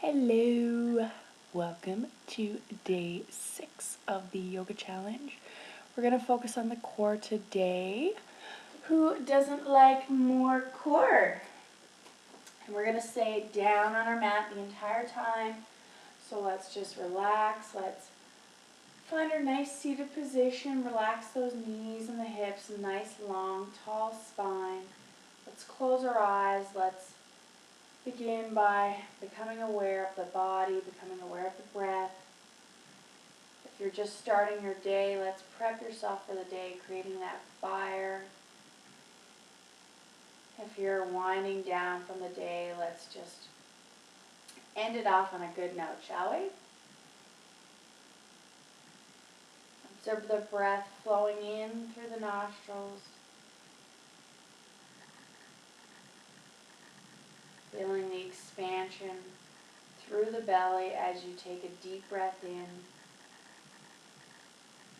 Hello, welcome to day 6 of the yoga challenge. We're going to focus on the core today. Who doesn't like more core? And we're going to stay down on our mat the entire time. So let's just relax. Let's find our nice seated position. Relax those knees and the hips. A nice long tall spine. Let's close our eyes. Let's begin by becoming aware of the body, becoming aware of the breath. If you're just starting your day, let's prep yourself for the day, creating that fire. If you're winding down from the day, let's just end it off on a good note, shall we? Observe the breath flowing in through the nostrils. Feeling the expansion through the belly as you take a deep breath in.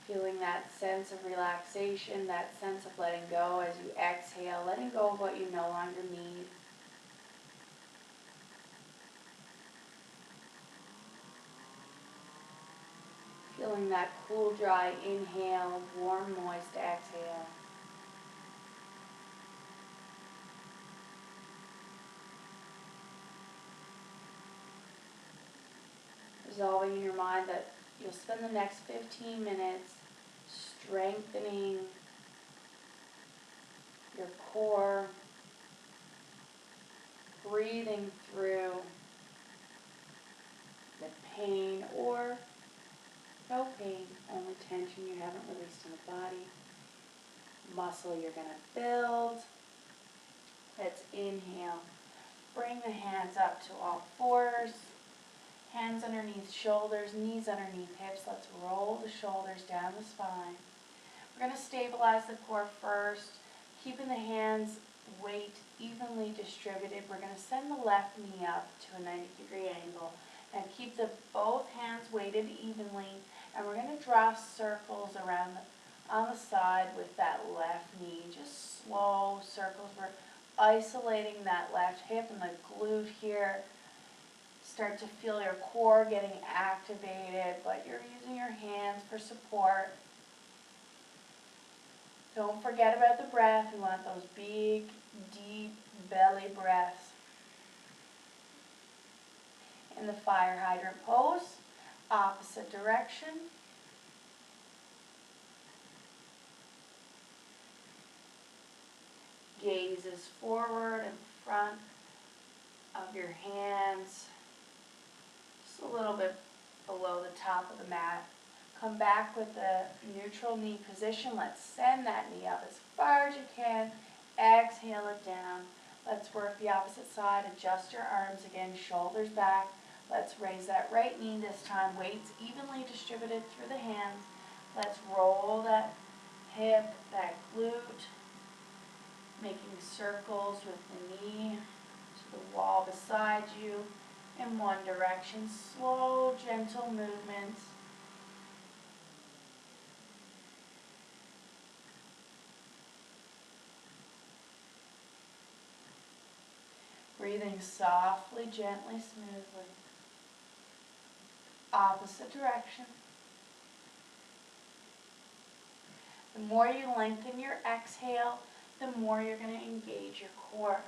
Feeling that sense of relaxation, that sense of letting go as you exhale, letting go of what you no longer need. Feeling that cool, dry inhale, warm, moist exhale. Resolving in your mind that you'll spend the next 15 minutes strengthening your core, breathing through the pain or no pain, only tension you haven't released in the body. Muscle you're going to build. Let's inhale. Bring the hands up to all fours. Hands underneath shoulders, knees underneath hips. Let's roll the shoulders down the spine. We're going to stabilize the core first, keeping the hands weight evenly distributed. We're going to send the left knee up to a 90-degree angle and keep both hands weighted evenly. And we're going to draw circles around on the side with that left knee. Just slow circles. We're isolating that left hip and the glute here. Start to feel your core getting activated, but you're using your hands for support. Don't forget about the breath. We want those big, deep belly breaths. In the fire hydrant pose, opposite direction. Gaze is forward in front of your hands. Just a little bit below the top of the mat. Come back with the neutral knee position. Let's send that knee up as far as you can. Exhale it down. Let's work the opposite side. Adjust your arms again, shoulders back. Let's raise that right knee this time. Weights evenly distributed through the hands. Let's roll that hip, that glute. Making circles with the knee to the wall beside you in one direction. Slow, gentle movements. Breathing softly, gently, smoothly. Opposite direction. The more you lengthen your exhale, the more you're going to engage your core.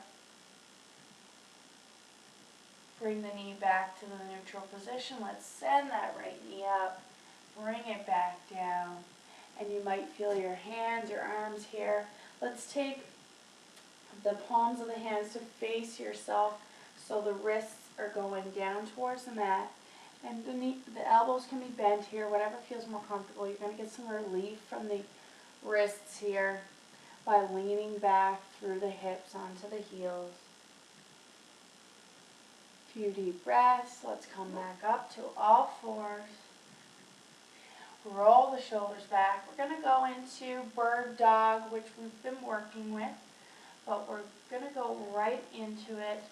Bring the knee back to the neutral position. Let's send that right knee up. Bring it back down. And you might feel your hands, your arms here. Let's take the palms of the hands to face yourself so the wrists are going down towards the mat. And the elbows can be bent here, whatever feels more comfortable. You're going to get some relief from the wrists here by leaning back through the hips onto the heels. Few deep breaths. Let's come back up to all fours. Roll the shoulders back. We're going to go into bird dog, which we've been working with, but we're going to go right into it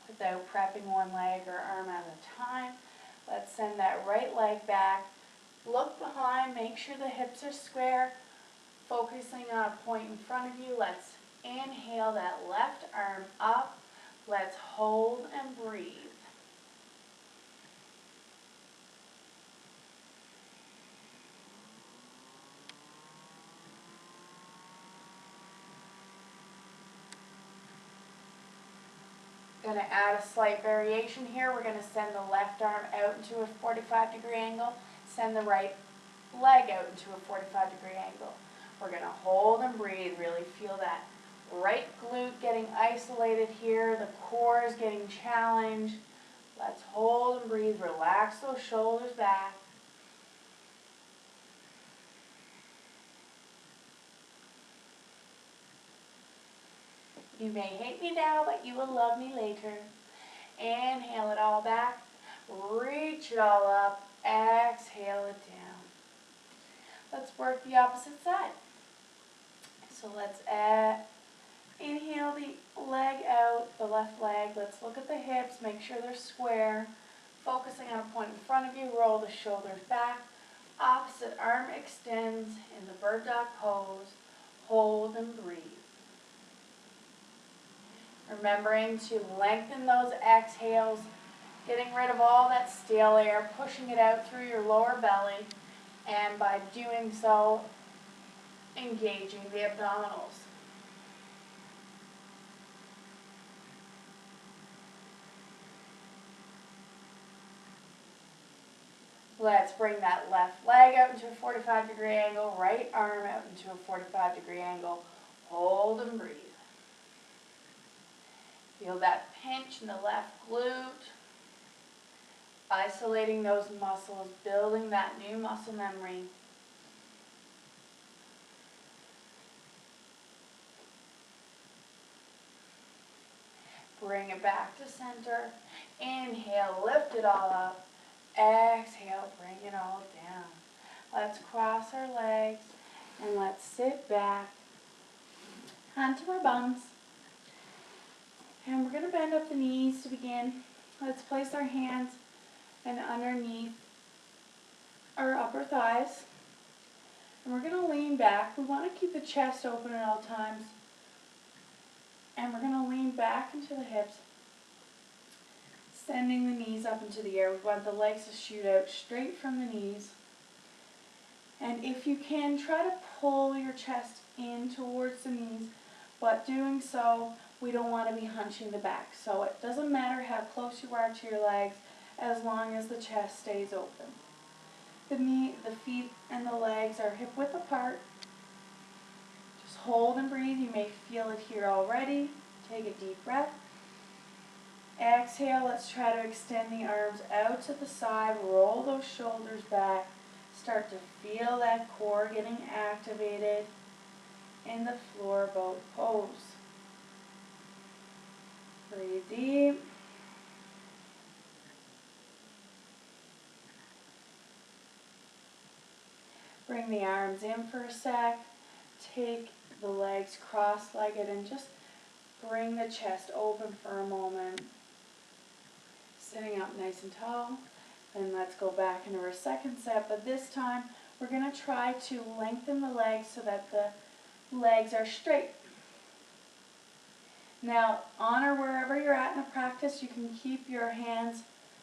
without prepping one leg or arm at a time. Let's send that right leg back. Look behind, make sure the hips are square, focusing on a point in front of you. Let's inhale that left arm up. Let's hold and breathe. going to add a slight variation here. We're going to send the left arm out into a 45-degree angle, send the right leg out into a 45-degree angle. We're going to hold and breathe, really feel that right glute getting isolated here, the core is getting challenged. Let's hold and breathe, relax those shoulders back. You may hate me now, but you will love me later. Inhale it all back, reach it all up, exhale it down. Let's work the opposite side. So let's inhale the leg out, the left leg. Let's look at the hips, make sure they're square. Focusing on a point in front of you, roll the shoulders back. Opposite arm extends in the bird dog pose. Hold and breathe. Remembering to lengthen those exhales, getting rid of all that stale air, pushing it out through your lower belly, and by doing so, engaging the abdominals. Let's bring that left leg out into a 45-degree angle, right arm out into a 45-degree angle. Hold and breathe. Feel that pinch in the left glute. Isolating those muscles, building that new muscle memory. Bring it back to center. Inhale, lift it all up. Exhale, bring it all down. Let's cross our legs and let's sit back onto our bums. And we're going to bend up the knees to begin. Let's place our hands and underneath our upper thighs. And we're going to lean back. We want to keep the chest open at all times. And we're going to lean back into the hips, sending the knees up into the air. We want the legs to shoot out straight from the knees. And if you can, try to pull your chest in towards the knees, but doing so, we don't want to be hunching the back. So it doesn't matter how close you are to your legs, as long as the chest stays open. The feet and the legs are hip width apart. Just hold and breathe. You may feel it here already. Take a deep breath. Exhale, let's try to extend the arms out to the side. Roll those shoulders back. Start to feel that core getting activated in the floor boat pose. Breathe deep. Bring the arms in for a sec. Take the legs cross-legged and just bring the chest open for a moment. Sitting up nice and tall. And let's go back into our second set, but this time we're going to try to lengthen the legs so that the legs are straight. Now, on or wherever you're at in the practice, you can keep your hands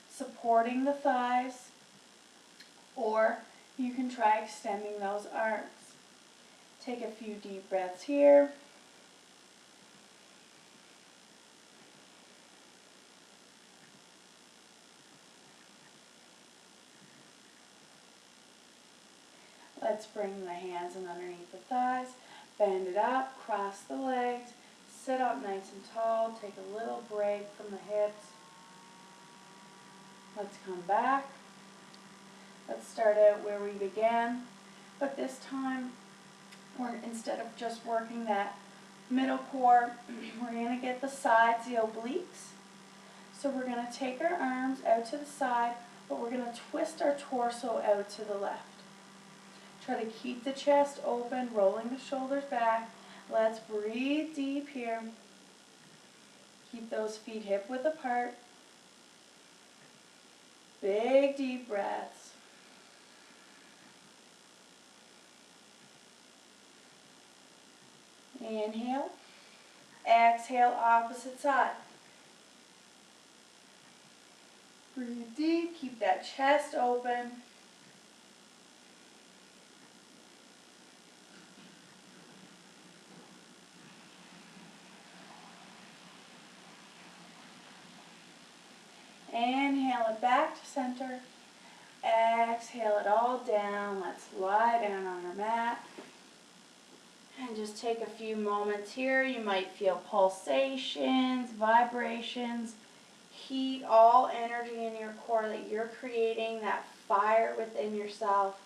supporting the thighs, or you can try extending those arms. Take a few deep breaths here. Let's bring the hands in underneath the thighs, bend it up, cross the legs, sit up nice and tall, take a little break from the hips. Let's come back. Let's start out where we began, but this time, instead of just working that middle core, we're going to get the sides, the obliques. So we're going to take our arms out to the side, but we're going to twist our torso out to the left. Try to keep the chest open, rolling the shoulders back. Let's breathe deep here. Keep those feet hip width apart. Big deep breaths. Inhale. Exhale, opposite side. Breathe deep, keep that chest open. Inhale it back to center. Exhale it all down. Let's lie down on our mat. And just take a few moments here. You might feel pulsations, vibrations, heat, all energy in your core that you're creating, that fire within yourself,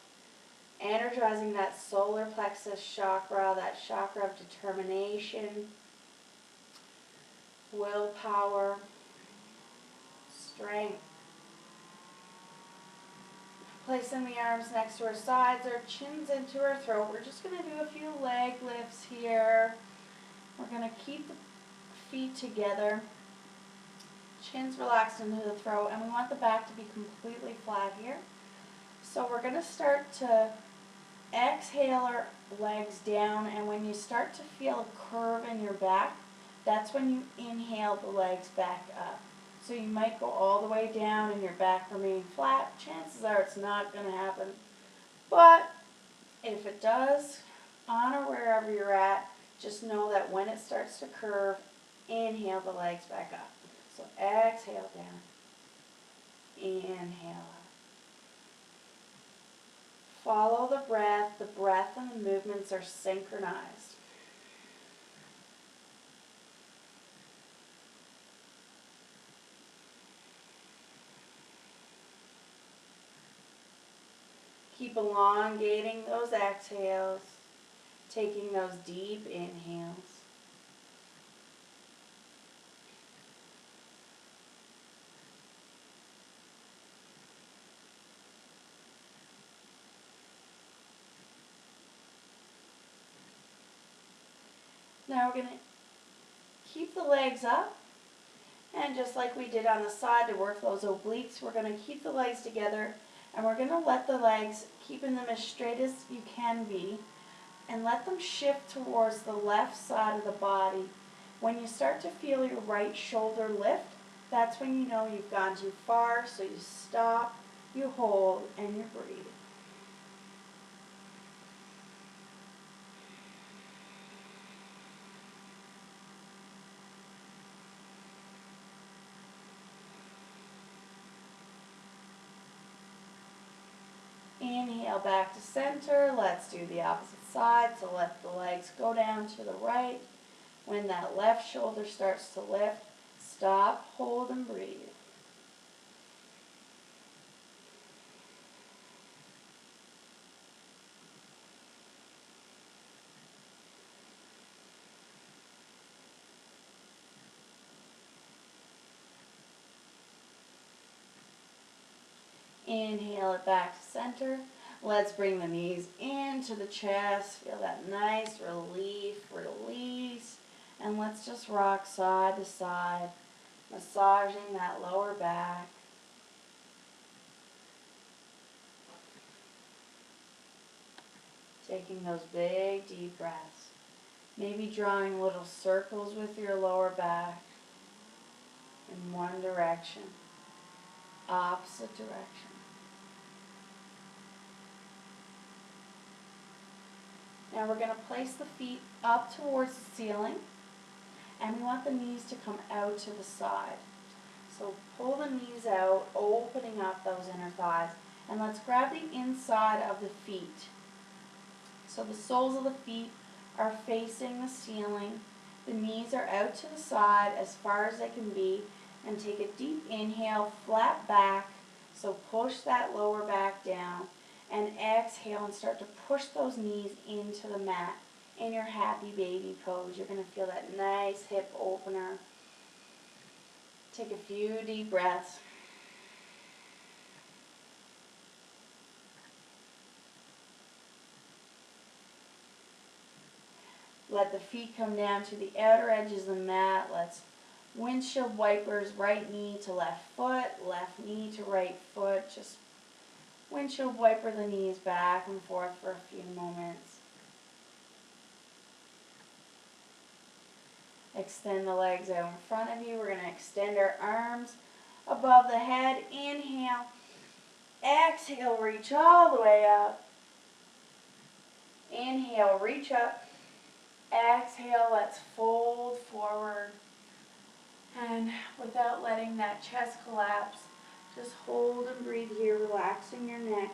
energizing that solar plexus chakra, that chakra of determination, willpower, strength. Placing the arms next to our sides, our chins into our throat. We're just going to do a few leg lifts here. We're going to keep the feet together, chins relaxed into the throat, and we want the back to be completely flat here. So we're going to start to exhale our legs down, and when you start to feel a curve in your back, that's when you inhale the legs back up. So you might go all the way down and your back remain flat. Chances are it's not going to happen. But if it does, on or wherever you're at, just know that when it starts to curve, inhale the legs back up. So exhale down. Inhale up. Follow the breath. The breath and the movements are synchronized. Keep elongating those exhales, taking those deep inhales. Now we're going to keep the legs up, and just like we did on the side to work those obliques, we're going to keep the legs together, and we're going to let the legs, keeping them as straight as you can be, and let them shift towards the left side of the body. When you start to feel your right shoulder lift, that's when you know you've gone too far, so you stop, you hold, and you breathe. Inhale back to center. Let's do the opposite side. So let the legs go down to the right. When that left shoulder starts to lift, stop, hold, and breathe. Inhale it back to center. Let's bring the knees into the chest. Feel that nice relief, release. And let's just rock side to side, massaging that lower back. Taking those big deep breaths. Maybe drawing little circles with your lower back in one direction, opposite direction. Now we're going to place the feet up towards the ceiling, and we want the knees to come out to the side. So pull the knees out, opening up those inner thighs, and let's grab the inside of the feet. So the soles of the feet are facing the ceiling. The knees are out to the side as far as they can be, and take a deep inhale, flat back, so push that lower back down. And exhale and start to push those knees into the mat in your happy baby pose. You're going to feel that nice hip opener. Take a few deep breaths. Let the feet come down to the outer edges of the mat. Let's windshield wipers, right knee to left foot, left knee to right foot. Just windshield wiper the knees back and forth for a few moments. Extend the legs out in front of you. We're going to extend our arms above the head. Inhale. Exhale, reach all the way up. Inhale, reach up. Exhale, let's fold forward. And without letting that chest collapse, just hold and breathe here, relaxing your neck.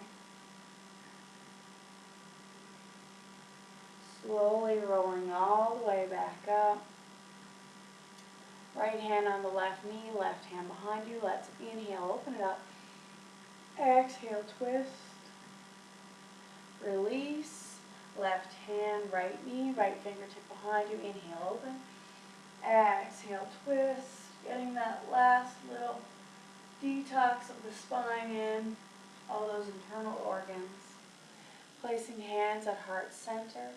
Slowly rolling all the way back up. Right hand on the left knee, left hand behind you. Let's inhale, open it up. Exhale, twist. Release. Left hand, right knee, right fingertip behind you. Inhale, open. Exhale, twist. Getting that last little detox of the spine in, all those internal organs. Placing hands at heart center.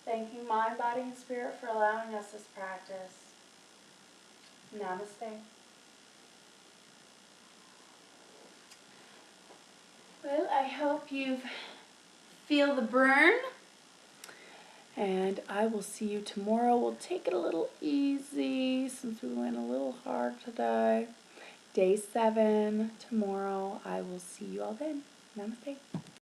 Thanking mind, body, and spirit for allowing us this practice. Namaste. Well, I hope you feel the burn. And I will see you tomorrow. We'll take it a little easy since we went a little hard today. Day 7 tomorrow. I will see you all then. Namaste.